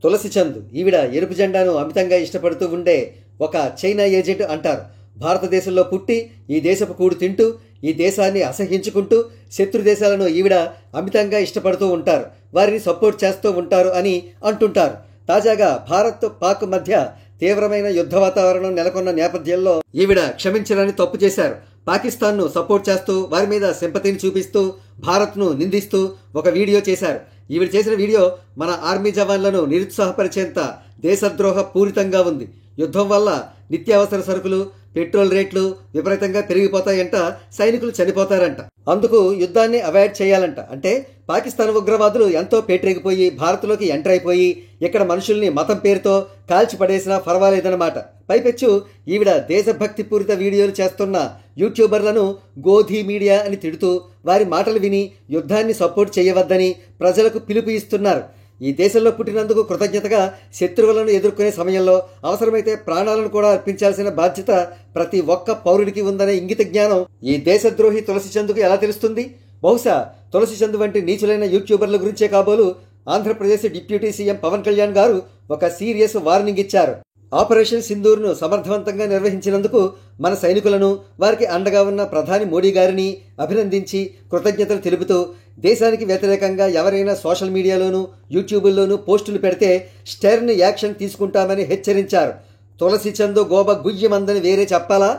తులసి చంద్ ఈవిడ ఎరుపు జెండాను అమితంగా ఇష్టపడుతూ ఉండే ఒక చైనా ఏజెంట్ అంటారు. భారతదేశంలో పుట్టి ఈ దేశపు కూడు తింటూ ఈ దేశాన్ని అసహ్యించుకుంటూ శత్రు దేశాలను ఈవిడ అమితంగా ఇష్టపడుతూ ఉంటారు, వారిని సపోర్ట్ చేస్తూ ఉంటారు అని అంటుంటారు. తాజాగా భారత్ పాక్ మధ్య తీవ్రమైన యుద్ధ వాతావరణం నెలకొన్న నేపథ్యంలో ఈవిడ క్షమించరాని తప్పు చేశారు. పాకిస్తాన్ను సపోర్ట్ చేస్తూ వారి మీద సింపతిని చూపిస్తూ భారత్ను నిందిస్తూ ఒక వీడియో చేశారు. ఈవిడ చేసిన వీడియో మన ఆర్మీ జవాన్లను నిరుత్సాహపరిచేంత దేశద్రోహ పూరితంగా ఉంది. యుద్ధం వల్ల నిత్యావసర సరుకులు, పెట్రోల్ రేట్లు విపరీతంగా పెరిగిపోతాయంట, సైనికులు చనిపోతారంట. అందుకు యుద్ధాన్ని అవాయిడ్ చేయాలంట. అంటే పాకిస్తాన్ ఉగ్రవాదులు ఎంతో పేటరేగిపోయి భారత్లోకి ఎంటర్ అయిపోయి ఇక్కడ మనుషుల్ని మతం పేరుతో కాల్చి పడేసినా పర్వాలేదన్నమాట. పైపెచ్చు ఈవిడ దేశభక్తి పూరిత వీడియోలు చేస్తున్న యూట్యూబర్లను గోధీ మీడియా అని తిడుతూ వారి మాటలు విని యుద్ధాన్ని సపోర్ట్ చేయవద్దని ప్రజలకు పిలుపు ఇస్తున్నారు. ఈ దేశంలో పుట్టినందుకు కృతజ్ఞతగా శత్రువులను ఎదుర్కొనే సమయంలో అవసరమైతే ప్రాణాలను కూడా అర్పించాల్సిన బాధ్యత ప్రతి ఒక్క పౌరుడికి ఉందనే ఇంగిత జ్ఞానం ఈ దేశద్రోహి తులసి చంద్కు ఎలా తెలుస్తుంది? బహుశా తులసి చంద్ వంటి నీచులైన యూట్యూబర్ల గురించే కాబోలు ఆంధ్రప్రదేశ్ డిప్యూటీ సీఎం పవన్ కళ్యాణ్ గారు ఒక సీరియస్ వార్నింగ్ ఇచ్చారు. ఆపరేషన్ సింధూర్ను సమర్థవంతంగా నిర్వహించినందుకు మన సైనికులను, వారికి అండగా ఉన్న ప్రధాని మోడీ గారిని అభినందించి కృతజ్ఞతలు తెలుపుతూ దేశానికి వ్యతిరేకంగా ఎవరైనా సోషల్ మీడియాలోనూ యూట్యూబుల్లోనూ పోస్టులు పెడితే స్టెర్న్ యాక్షన్ తీసుకుంటామని హెచ్చరించారు. తులసి చంద్ గోబ గుయ్యమందని వేరే చెప్పాలా?